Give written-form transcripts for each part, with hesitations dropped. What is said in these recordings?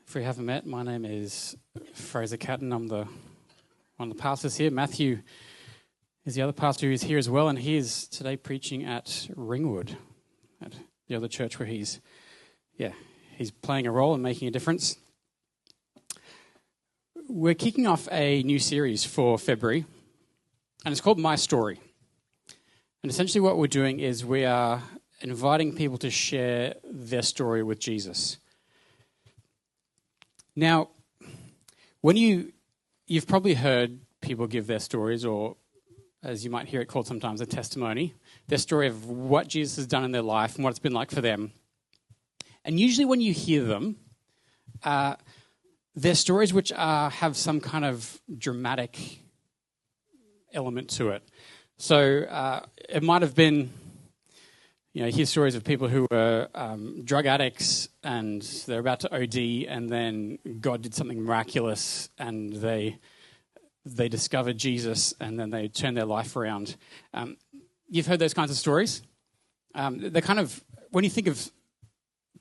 If we haven't met, my name is Fraser Catton. I'm one of the pastors here. Matthew is the other pastor who's here as well, and he is today preaching at Ringwood, at the other church where he's playing a role and making a difference. We're kicking off a new series for February, and it's called My Story. And essentially what we're doing is we are inviting people to share their story with Jesus. Now, when you've probably heard people give their stories, or as you might hear it called sometimes, a testimony, their story of what Jesus has done in their life and what it's been like for them. And usually when you hear them, they're stories which have some kind of dramatic element to it. So it might have been, you hear stories of people who were drug addicts and they're about to OD, and then God did something miraculous and they discovered Jesus and then they turned their life around. You've heard those kinds of stories. They're kind of, when you think of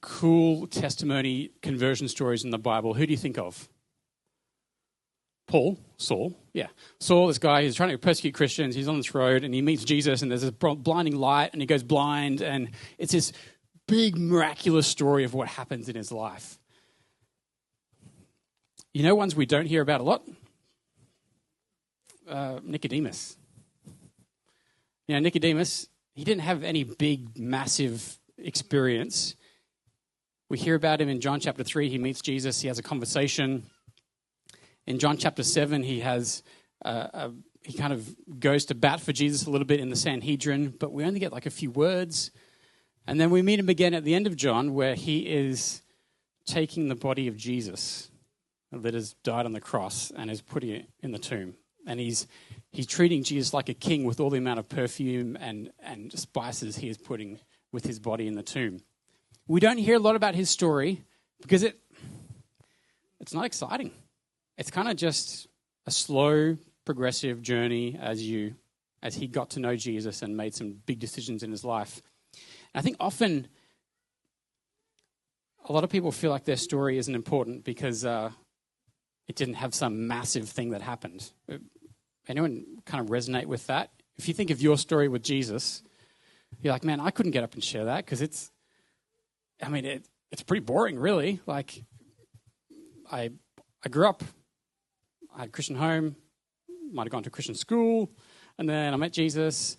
cool testimony conversion stories in the Bible, who do you think of? Saul, yeah. Saul, this guy who's trying to persecute Christians, he's on this road and he meets Jesus and there's this blinding light and he goes blind, and it's this big miraculous story of what happens in his life. You know ones we don't hear about a lot? Nicodemus. Nicodemus, he didn't have any big, massive experience. We hear about him in John chapter 3. He meets Jesus, he has a conversation. In John chapter 7, he has he kind of goes to bat for Jesus a little bit in the Sanhedrin, but we only get like a few words. And then we meet him again at the end of John, where he is taking the body of Jesus that has died on the cross and is putting it in the tomb. And he's treating Jesus like a king with all the amount of perfume and spices he is putting with his body in the tomb. We don't hear a lot about his story because it's not exciting. It's kind of just a slow, progressive journey as he got to know Jesus and made some big decisions in his life. And I think often a lot of people feel like their story isn't important because it didn't have some massive thing that happened. Anyone kind of resonate with that? If you think of your story with Jesus, you're like, man, I couldn't get up and share that because it's pretty boring, really. Like, I grew up, I had a Christian home, might have gone to a Christian school, and then I met Jesus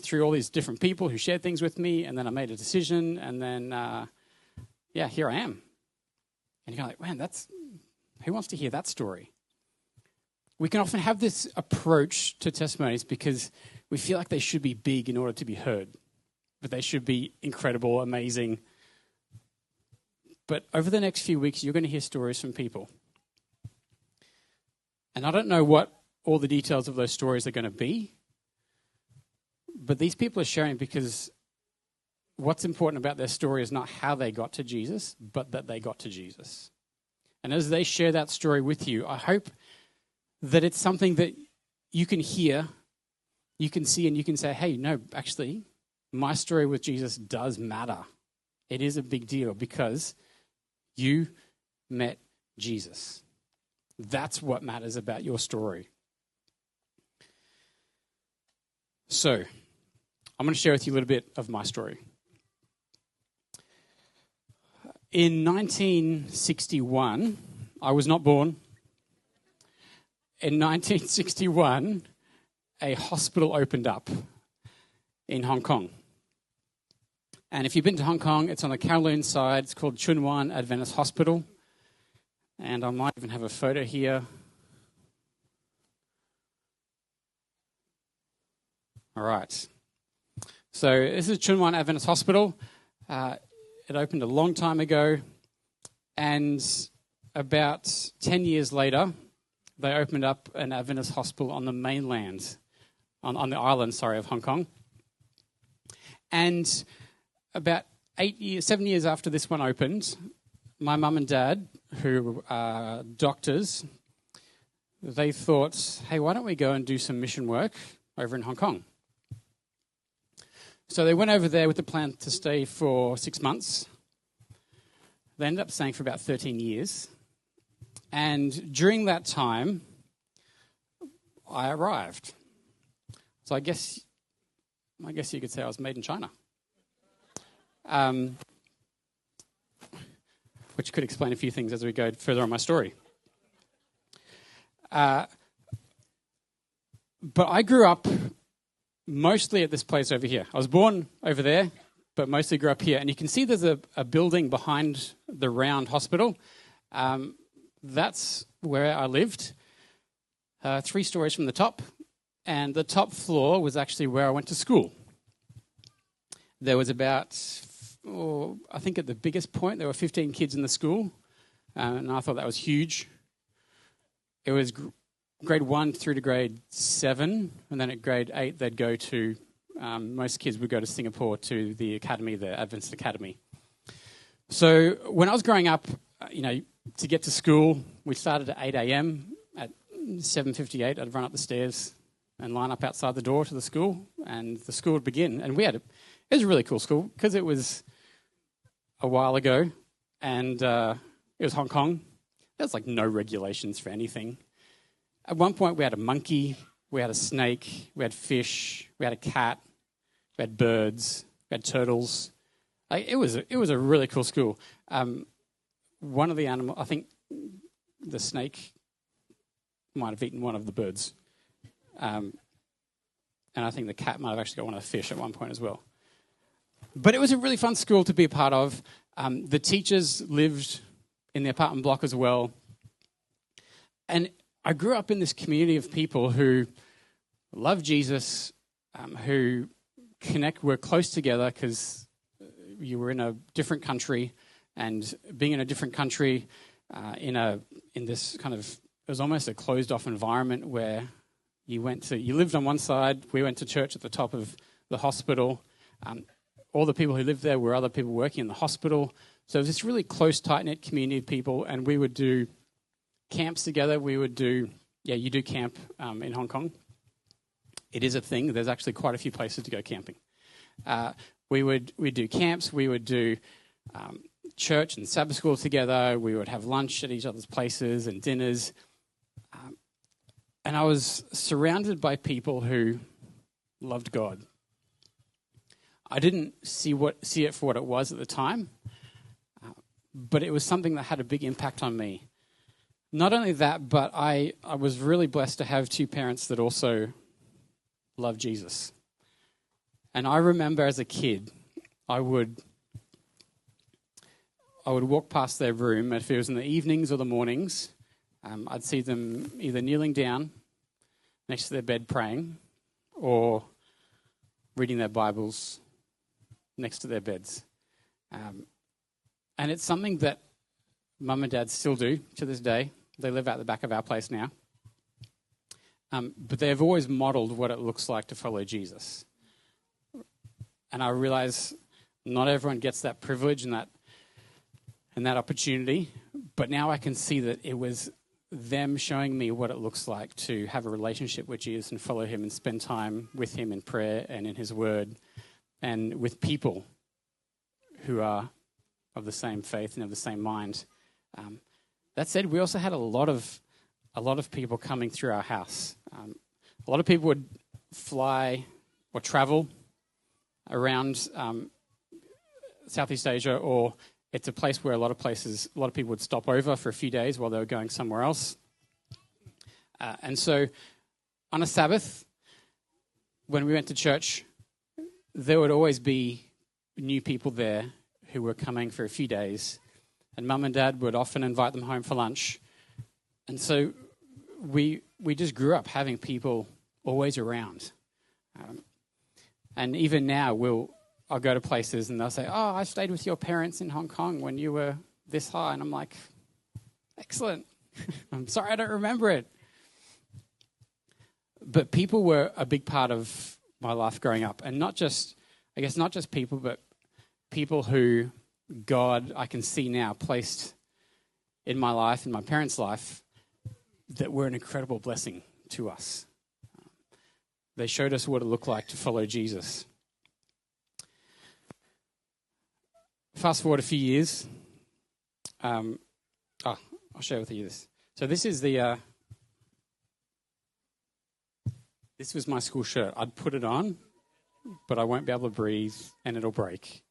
through all these different people who shared things with me, and then I made a decision, and then, here I am. And you're like, man, who wants to hear that story? We can often have this approach to testimonies because we feel like they should be big in order to be heard, but they should be incredible, amazing. But over the next few weeks, you're going to hear stories from people. And I don't know what all the details of those stories are going to be, but these people are sharing because what's important about their story is not how they got to Jesus, but that they got to Jesus. And as they share that story with you, I hope that it's something that you can hear, you can see, and you can say, hey, no, actually, my story with Jesus does matter. It is a big deal because you met Jesus. That's what matters about your story. So, I'm going to share with you a little bit of my story. In 1961, I was not born. In 1961, a hospital opened up in Hong Kong. And if you've been to Hong Kong, it's on the Kowloon side. It's called Tsuen Wan Adventist Hospital. And I might even have a photo here. All right. So this is Tsuen Wan Adventist Hospital. It opened a long time ago. And about 10 years later, they opened up an Adventist hospital on the mainland, on the island, of Hong Kong. And about 7 years after this one opened, my mum and dad, who are doctors, they thought, hey, why don't we go and do some mission work over in Hong Kong? So they went over there with the plan to stay for 6 months. They ended up staying for about 13 years. And during that time, I arrived. So I guess you could say I was made in China. Which could explain a few things as we go further on my story. But I grew up mostly at this place over here. I was born over there, but mostly grew up here. And you can see there's a building behind the round hospital. That's where I lived, 3 stories from the top. And the top floor was actually where I went to school. There was about, I think at the biggest point, there were 15 kids in the school. And I thought that was huge. It was grade 1 through to grade 7. And then at grade 8, they'd go to, most kids would go to Singapore to the academy, the Adventist Academy. So when I was growing up, to get to school, we started at 8 a.m. At 7:58, I'd run up the stairs and line up outside the door to the school, and the school would begin. And it was a really cool school because it was a while ago, and it was Hong Kong. There was no regulations for anything. At one point, we had a monkey, we had a snake, we had fish, we had a cat, we had birds, we had turtles. It was a really cool school. One of the animals, I think the snake might have eaten one of the birds. And I think the cat might have actually got one of the fish at one point as well. But it was a really fun school to be a part of. The teachers lived in the apartment block as well. And I grew up in this community of people who love Jesus, who were close together because you were in a different country. And being in a different country, in this kind of, it was almost a closed-off environment where you lived on one side, we went to church at the top of the hospital. All the people who lived there were other people working in the hospital. So it was this really close, tight-knit community of people, and we would do camps together. We would do, you do camp in Hong Kong. It is a thing. There's actually quite a few places to go camping. We'd do camps. We would do church and Sabbath school together. We would have lunch at each other's places and dinners. And I was surrounded by people who loved God. I didn't see it for what it was at the time, but it was something that had a big impact on me. Not only that, but I was really blessed to have 2 parents that also loved Jesus. And I remember as a kid, I would walk past their room, if it was in the evenings or the mornings, I'd see them either kneeling down next to their bed praying or reading their Bibles next to their beds. And it's something that Mum and Dad still do to this day. They live out the back of our place now. But they've always modeled what it looks like to follow Jesus. And I realize not everyone gets that privilege and that opportunity, but now I can see that it was them showing me what it looks like to have a relationship with Jesus and follow him and spend time with him in prayer and in his word and with people who are of the same faith and of the same mind. That said, we also had a lot of people coming through our house. A lot of people would fly or travel around Southeast Asia, or it's a place where a lot of people would stop over for a few days while they were going somewhere else. And so on a Sabbath, when we went to church, there would always be new people there who were coming for a few days. And Mum and Dad would often invite them home for lunch. And so we just grew up having people always around. And even now, I'll go to places and they'll say, "Oh, I stayed with your parents in Hong Kong when you were this high." And I'm like, excellent. I'm sorry I don't remember it. But people were a big part of my life growing up. And not just people, but people who God, I can see now, placed in my life, in my parents' life, that were an incredible blessing to us. They showed us what it looked like to follow Jesus. Fast forward a few years. I'll share with you this. So this was my school shirt. I'd put it on, but I won't be able to breathe and it'll break.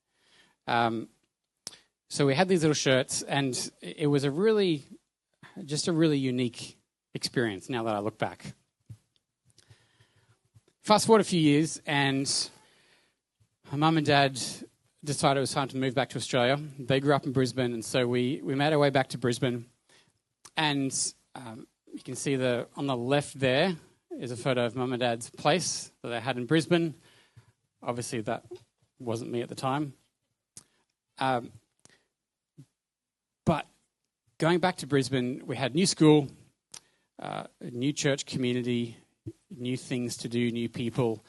So we had these little shirts, and it was a really unique experience now that I look back. Fast forward a few years, and my mum and dad decided it was time to move back to Australia. They grew up in Brisbane, and so we made our way back to Brisbane. And you can see on the left there is a photo of Mum and Dad's place that they had in Brisbane. Obviously, that wasn't me at the time. But going back to Brisbane, we had new school, a new church community, new things to do, new people,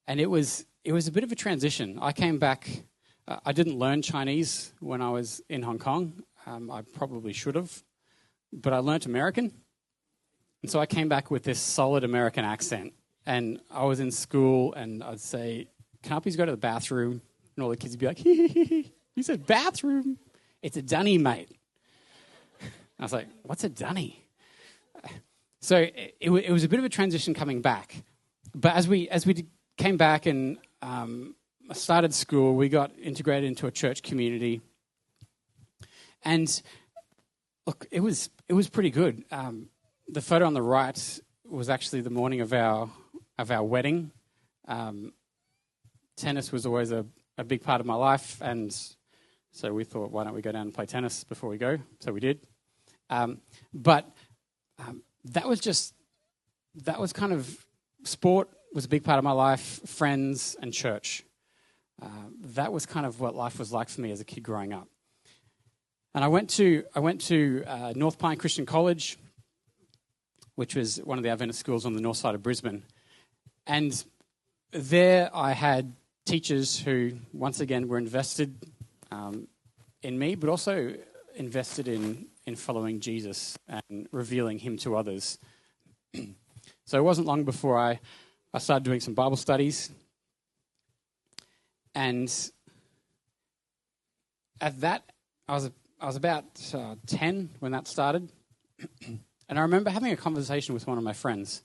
and it was a bit of a transition. I came back. I didn't learn Chinese when I was in Hong Kong. I probably should have, but I learnt American, and so I came back with this solid American accent. And I was in school, and I'd say, "Can I please go to the bathroom?" And all the kids would be like, "You said bathroom? It's a dunny, mate." I was like, "What's a dunny?" So it was a bit of a transition coming back. But as we came back and started school, we got integrated into a church community. And look, it was pretty good. The photo on the right was actually the morning of our wedding. Tennis was always a big part of my life, and so we thought, why don't we go down and play tennis before we go? So we did. But that was kind of, sport was a big part of my life, friends and church. That was kind of what life was like for me as a kid growing up. And I went to North Pine Christian College, which was one of the Adventist schools on the north side of Brisbane. And there I had teachers who, once again, were invested in me, but also invested in following Jesus and revealing him to others. So it wasn't long before I started doing some Bible studies. And at that, I was about 10 when that started. And I remember having a conversation with one of my friends.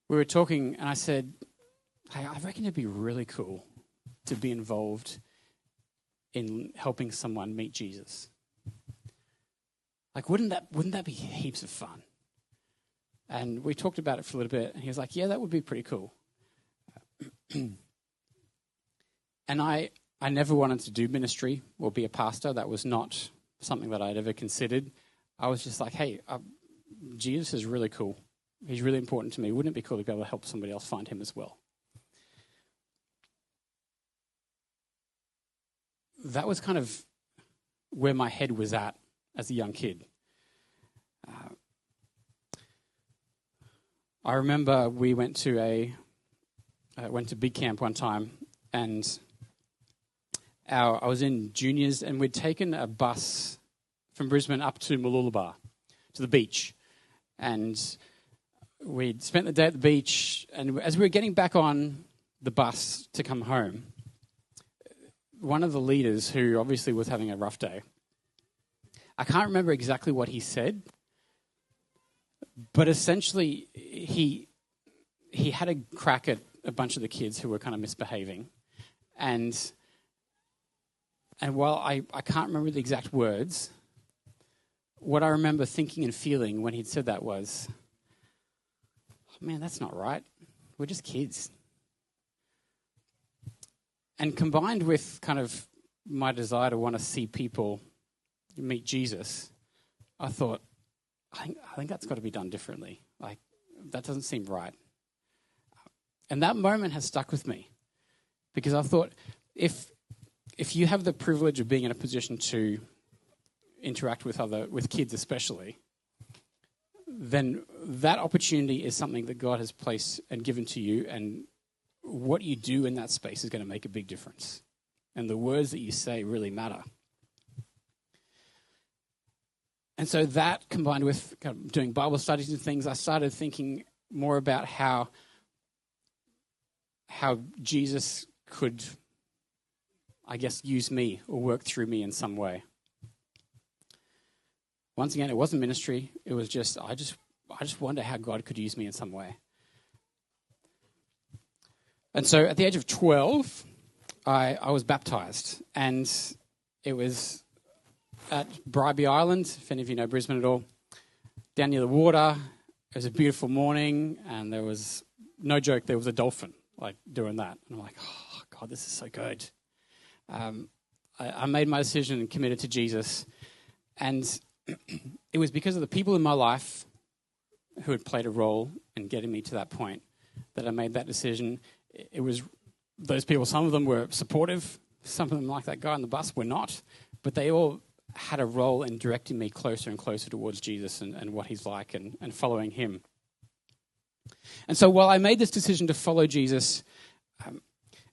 We were talking, and I said, "Hey, I reckon it'd be really cool to be involved in helping someone meet Jesus. Like, wouldn't that be heaps of fun?" And we talked about it for a little bit, and he was like, "Yeah, that would be pretty cool." And I never wanted to do ministry or be a pastor. That was not something that I'd ever considered. I was just like, hey, Jesus is really cool. He's really important to me. Wouldn't it be cool to be able to help somebody else find him as well? That was kind of where my head was at as a young kid. I remember we went to big camp one time, and I was in juniors, and we'd taken a bus from Brisbane up to Mooloolaba, to the beach. And we'd spent the day at the beach, and as we were getting back on the bus to come home, one of the leaders, who obviously was having a rough day, I can't remember exactly what he said, but essentially he had a crack at a bunch of the kids who were kind of misbehaving. And while I can't remember the exact words, what I remember thinking and feeling when he'd said that was, "Oh, man, that's not right. We're just kids." And combined with kind of my desire to want to see people meet Jesus, I thought, I think that's got to be done differently. Like, that doesn't seem right. And that moment has stuck with me, because I thought, if you have the privilege of being in a position to interact with kids especially, then that opportunity is something that God has placed and given to you, and what you do in that space is going to make a big difference. And the words that you say really matter. And so that, combined with kind of doing Bible studies and things, I started thinking more about how Jesus could, I guess, use me or work through me in some way. Once again, it wasn't ministry. It was just I just wonder how God could use me in some way. And so at the age of 12, I was baptized, and it was at Bribie Island, if any of you know Brisbane at all, down near the water. It was a beautiful morning, and there was, no joke, there was a dolphin, like, doing that. And I'm like, oh, God, this is so good. I made my decision and committed to Jesus, and it was because of the people in my life who had played a role in getting me to that point that I made that decision. It was those people, some of them were supportive, some of them, like that guy on the bus, were not, but they all had a role in directing me closer and closer towards Jesus and what he's like and following him. And so while I made this decision to follow Jesus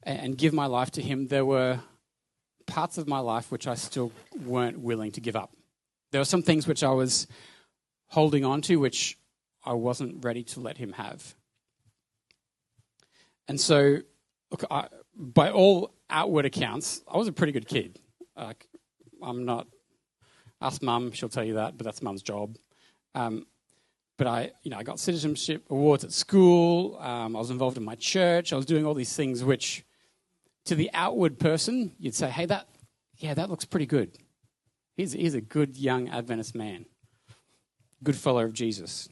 and give my life to him, there were parts of my life which I still weren't willing to give up. There were some things which I was holding on to which I wasn't ready to let him have. And so, look, by all outward accounts, I was a pretty good kid. I'm not... Ask Mum, she'll tell you that, but that's Mum's job. But I got citizenship awards at school. I was involved in my church. I was doing all these things which, to the outward person, you'd say, "Hey, that looks pretty good. He's a good young Adventist man, good follower of Jesus."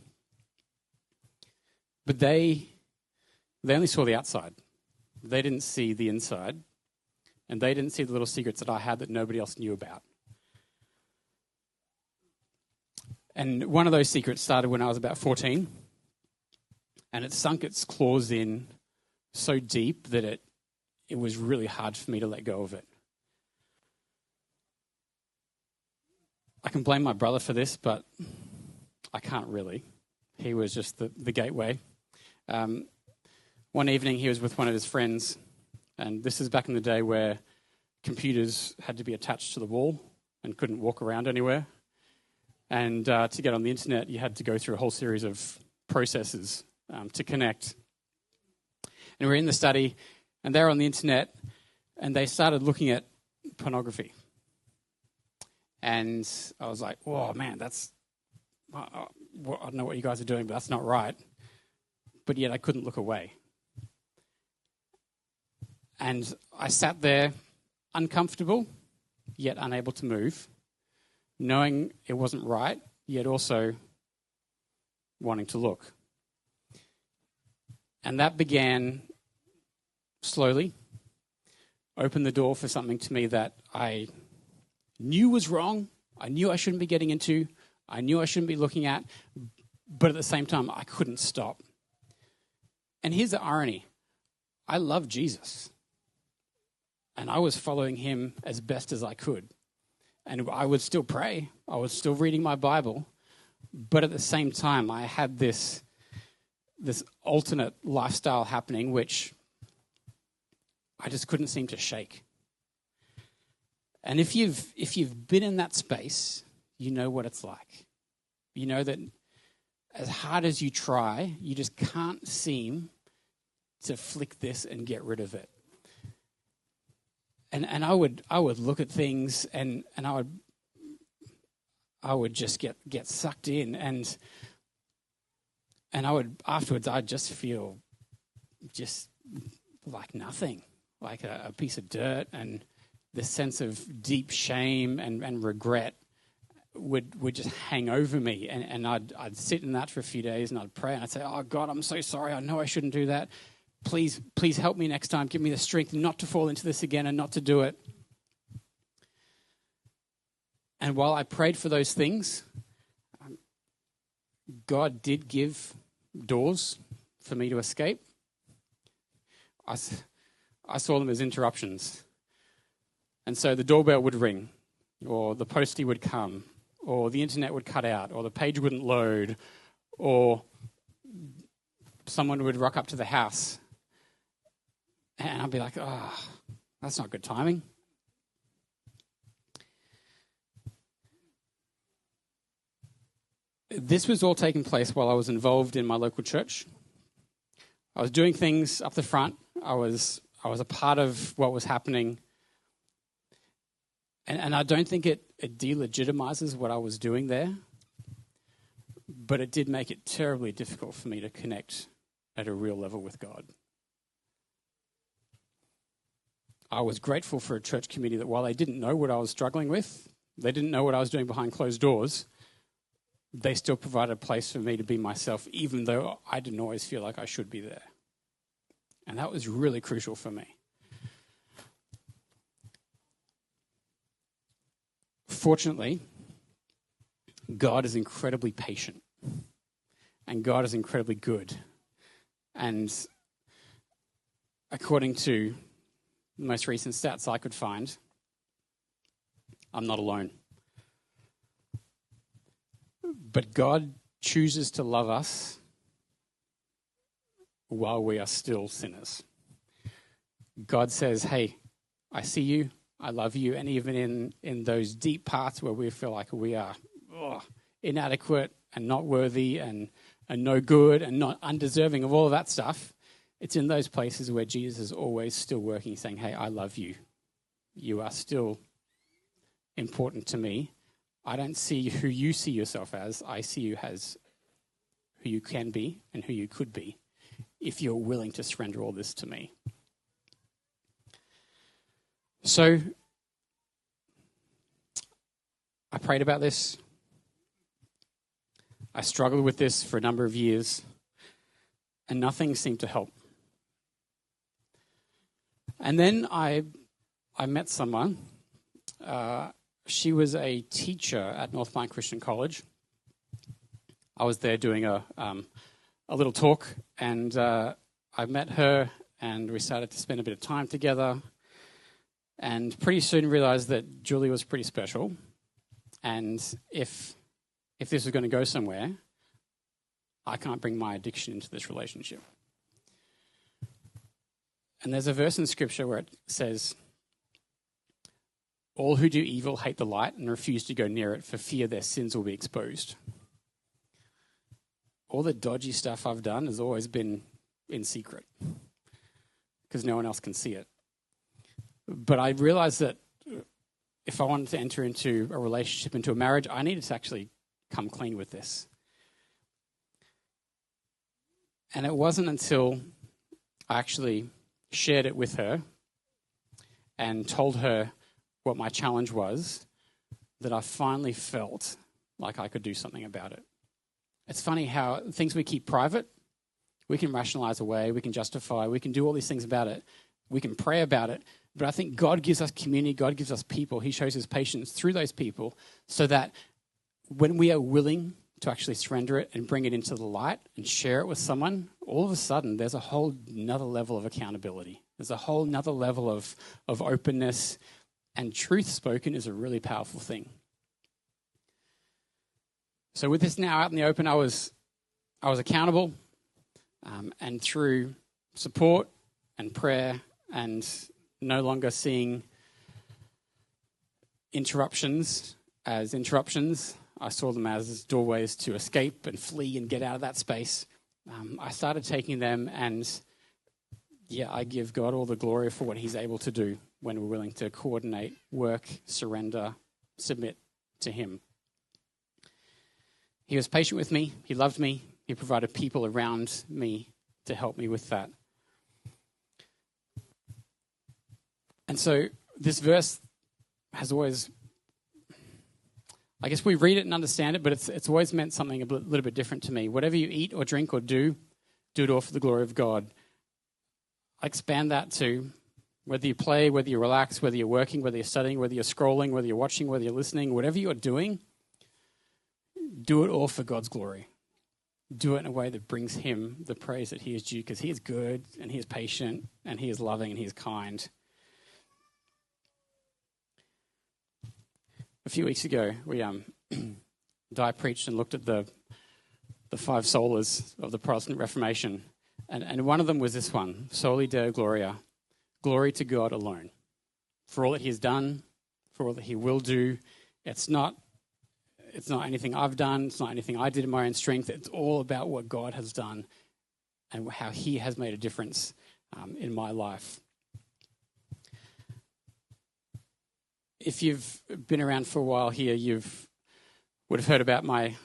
But they only saw the outside. They didn't see the inside, and they didn't see the little secrets that I had that nobody else knew about. And one of those secrets started when I was about 14, and it sunk its claws in so deep that it was really hard for me to let go of it. I can blame my brother for this, but I can't really. He was just the gateway. One evening he was with one of his friends, and this is back in the day where computers had to be attached to the wall and couldn't walk around anywhere. And to get on the internet, you had to go through a whole series of processes to connect. And we're in the study, and they're on the internet, and they started looking at pornography. And I was like, "Oh man, I don't know what you guys are doing, but that's not right." But yet I couldn't look away. And I sat there uncomfortable, yet unable to move, knowing it wasn't right, yet also wanting to look. And that began slowly, opened the door for something to me that I knew was wrong, I knew I shouldn't be getting into, I knew I shouldn't be looking at, but at the same time, I couldn't stop. And here's the irony. I love Jesus, and I was following him as best as I could. And I would still pray. I was still reading my Bible. But at the same time, I had this alternate lifestyle happening, which I just couldn't seem to shake. And if you've been in that space, you know what it's like. You know that as hard as you try, you just can't seem to flick this and get rid of it. And I would look at things and I would just get sucked in and I would afterwards I'd just feel just like nothing, like a piece of dirt, and this sense of deep shame and regret would just hang over me, and I'd sit in that for a few days and I'd pray and I'd say, "Oh God, I'm so sorry. I know I shouldn't do that. Please help me next time. Give me the strength not to fall into this again and not to do it." And while I prayed for those things, God did give doors for me to escape. I saw them as interruptions. And so the doorbell would ring, or the postie would come, or the internet would cut out, or the page wouldn't load, or someone would rock up to the house. And I'd be like, "Oh, that's not good timing." This was all taking place while I was involved in my local church. I was doing things up the front. I was a part of what was happening. And I don't think it delegitimizes what I was doing there, but it did make it terribly difficult for me to connect at a real level with God. I was grateful for a church community that while they didn't know what I was struggling with, they didn't know what I was doing behind closed doors, they still provided a place for me to be myself, even though I didn't always feel like I should be there. And that was really crucial for me. Fortunately, God is incredibly patient, and God is incredibly good. And according to the most recent stats I could find, I'm not alone. But God chooses to love us while we are still sinners. God says, hey, I see you, I love you, and even in those deep parts where we feel like we are inadequate and not worthy and no good and not undeserving of all of that stuff, it's in those places where Jesus is always still working, saying, hey, I love you. You are still important to me. I don't see who you see yourself as. I see you as who you can be and who you could be if you're willing to surrender all this to me. So I prayed about this. I struggled with this for a number of years, and nothing seemed to help. And then I met someone. She was a teacher at North Pine Christian College. I was there doing a little talk, and I met her, and we started to spend a bit of time together, and pretty soon realized that Julie was pretty special, and if this was going to go somewhere, I can't bring my addiction into this relationship. And there's a verse in Scripture where it says, all who do evil hate the light and refuse to go near it for fear their sins will be exposed. All the dodgy stuff I've done has always been in secret because no one else can see it. But I realized that if I wanted to enter into a relationship, into a marriage, I needed to actually come clean with this. And it wasn't until I actually shared it with her and told her what my challenge was that I finally felt like I could do something about it. It's funny how things we keep private, we can rationalize away, we can justify, we can do all these things about it, we can pray about it, but I think God gives us community, God gives us people, he shows his patience through those people so that when we are willing to actually surrender it and bring it into the light and share it with someone, all of a sudden there's a whole nother level of accountability. There's a whole nother level of openness, and truth spoken is a really powerful thing. So with this now out in the open, I was accountable, and through support and prayer and no longer seeing interruptions as interruptions, I saw them as doorways to escape and flee and get out of that space. I started taking them, and I give God all the glory for what he's able to do when we're willing to coordinate, work, surrender, submit to him. He was patient with me. He loved me. He provided people around me to help me with that. And so this verse has always, I guess we read it and understand it, but it's always meant something a little bit different to me. Whatever you eat or drink or do it all for the glory of God. I expand that to whether you play, whether you relax, whether you're working, whether you're studying, whether you're scrolling, whether you're watching, whether you're listening, whatever you're doing, do it all for God's glory. Do it in a way that brings him the praise that he is due, because he is good and he is patient and he is loving and he is kind. A few weeks ago, we Di preached and looked at the 5 solas of the Protestant Reformation, and one of them was this one: Soli Deo Gloria, glory to God alone, for all that he has done, for all that he will do. It's not anything I've done. It's not anything I did in my own strength. It's all about what God has done and how he has made a difference in my life. if you've been around for a while here, would have heard about my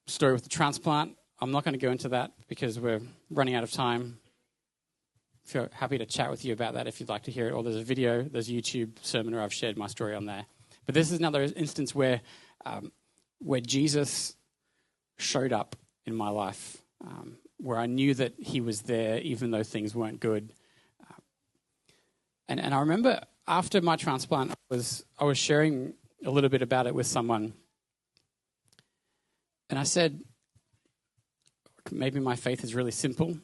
story with the transplant. I'm not going to go into that because we're running out of time. If you're happy to chat with you about that if you'd like to hear it, or there's a video, there's a YouTube sermon where I've shared my story on there. But this is another instance where Jesus showed up in my life, where I knew that he was there even though things weren't good. And I remember after my transplant, I was sharing a little bit about it with someone. And I said, maybe my faith is really simple,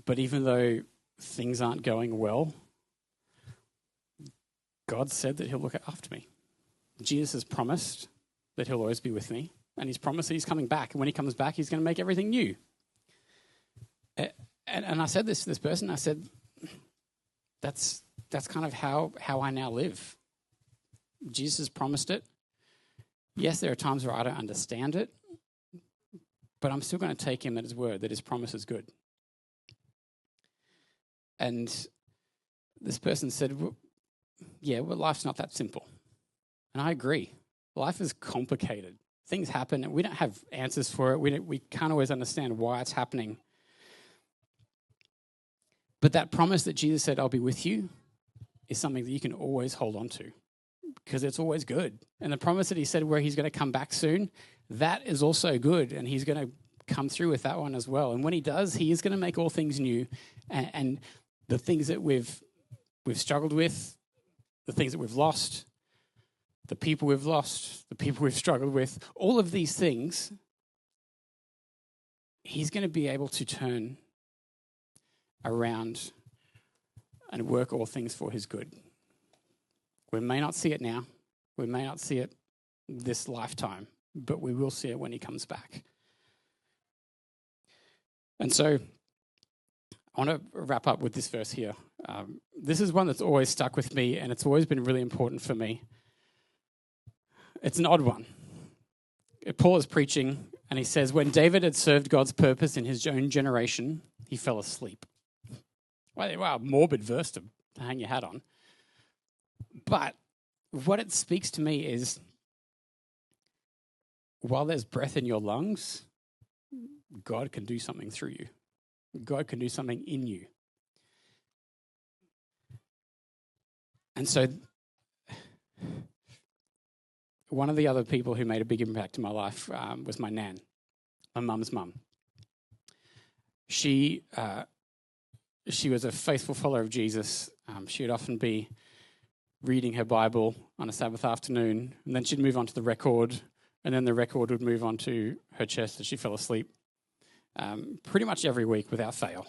but even though things aren't going well, God said that he'll look after me. Jesus has promised that he'll always be with me, and he's promised that he's coming back. And when he comes back, he's going to make everything new. And I said this to this person, I said, that's kind of how I now live. Jesus has promised it. Yes, there are times where I don't understand it, but I'm still going to take him at his word that his promise is good. And this person said, well, life's not that simple. And I agree. Life is complicated. Things happen, and we don't have answers for it. We can't always understand why it's happening. But that promise that Jesus said, I'll be with you, is something that you can always hold on to because it's always good. And the promise that he said where he's going to come back soon, that is also good, and he's going to come through with that one as well. And when he does, he is going to make all things new. And the things that we've struggled with, the things that we've lost, the people we've lost, the people we've struggled with, all of these things, he's going to be able to turn around and work all things for his good. We may not see it now. We may not see it this lifetime, but we will see it when he comes back. And so I want to wrap up with this verse here. This is one that's always stuck with me, and it's always been really important for me. It's an odd one. Paul is preaching, and he says, when David had served God's purpose in his own generation, he fell asleep. Wow, morbid verse to hang your hat on. But what it speaks to me is, while there's breath in your lungs, God can do something through you. God can do something in you. And so one of the other people who made a big impact in my life was my nan, my mum's mum. She was a faithful follower of Jesus. She would often be reading her Bible on a Sabbath afternoon, and then she'd move on to the record, and then the record would move on to her chest as she fell asleep, pretty much every week without fail.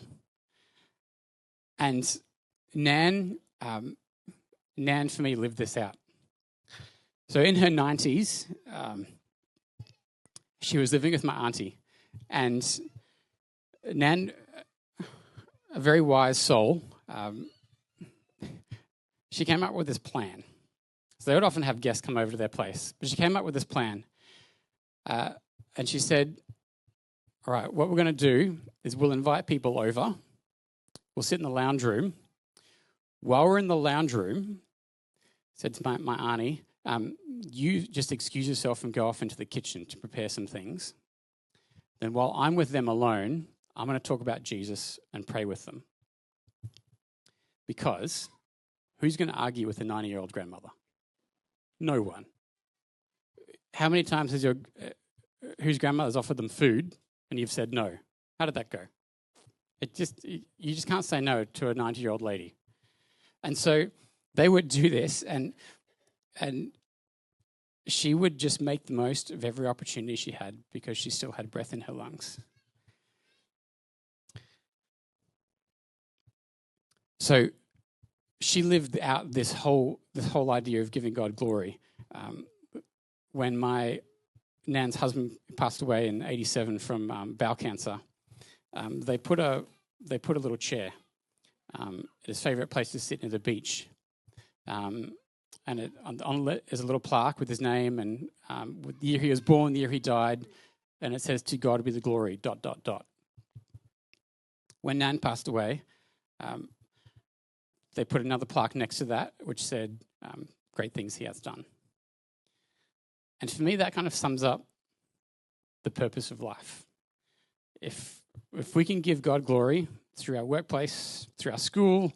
And Nan for me lived this out. So in her 90s, she was living with my auntie, and Nan, a very wise soul, she came up with this plan. So they would often have guests come over to their place, but she came up with this plan. And she said, all right, what we're going to do is we'll invite people over. We'll sit in the lounge room. While we're in the lounge room, said to my auntie, you just excuse yourself and go off into the kitchen to prepare some things. Then while I'm with them alone, I'm going to talk about Jesus and pray with them. Because who's going to argue with a 90-year-old grandmother? No one. How many times has whose grandmother's offered them food and you've said no? How did that go? You just can't say no to a 90-year-old lady. And so they would do this, and she would just make the most of every opportunity she had because she still had breath in her lungs. So she lived out this whole idea of giving God glory. When my nan's husband passed away in '87 from bowel cancer, they put a little chair at his favourite place to sit near the beach, and on it is a little plaque with his name and with the year he was born, the year he died, and it says, "To God be the glory." ... When Nan passed away, they put another plaque next to that, which said, great things he has done. And for me, that kind of sums up the purpose of life. If we can give God glory through our workplace, through our school,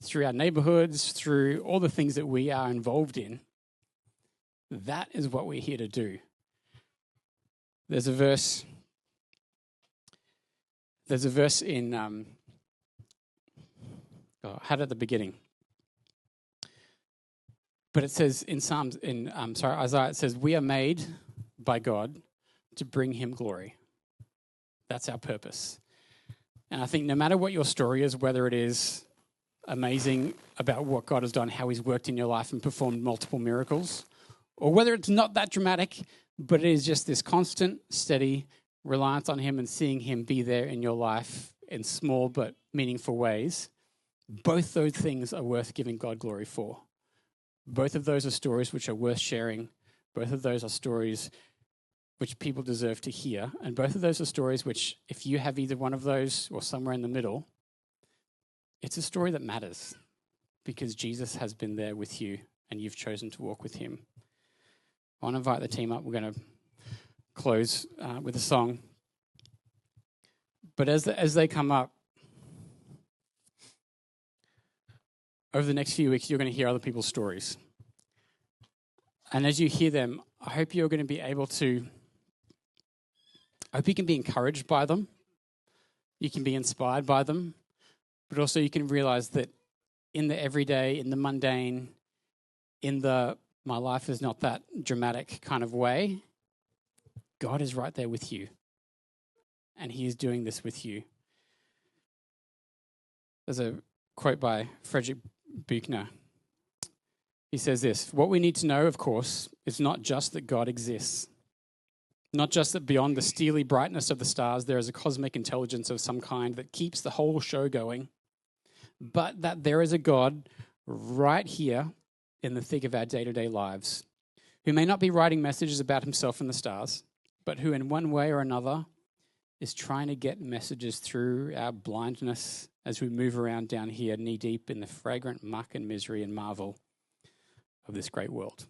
through our neighborhoods, through all the things that we are involved in, that is what we're here to do. There's a verse in, I had it at the beginning. But it says in Isaiah, it says, we are made by God to bring him glory. That's our purpose. And I think no matter what your story is, whether it is amazing about what God has done, how he's worked in your life and performed multiple miracles, or whether it's not that dramatic, but it is just this constant, steady reliance on him and seeing him be there in your life in small but meaningful ways, both those things are worth giving God glory for. Both of those are stories which are worth sharing. Both of those are stories which people deserve to hear. And both of those are stories which, if you have either one of those or somewhere in the middle, it's a story that matters because Jesus has been there with you and you've chosen to walk with him. I want to invite the team up. We're going to close with a song. But as they come up, over the next few weeks, you're going to hear other people's stories. And as you hear them, I hope you're going to be able to, I hope you can be encouraged by them. You can be inspired by them. But also you can realize that in the everyday, in the mundane, in the my life is not that dramatic kind of way, God is right there with you. And he is doing this with you. There's a quote by Fraser Catton. He says this: what we need to know, of course, is not just that God exists, not just that beyond the steely brightness of the stars there is a cosmic intelligence of some kind that keeps the whole show going, but that there is a God right here in the thick of our day-to-day lives, who may not be writing messages about himself in the stars, but who in one way or another is trying to get messages through our blindness as we move around down here knee-deep in the fragrant muck and misery and marvel of this great world.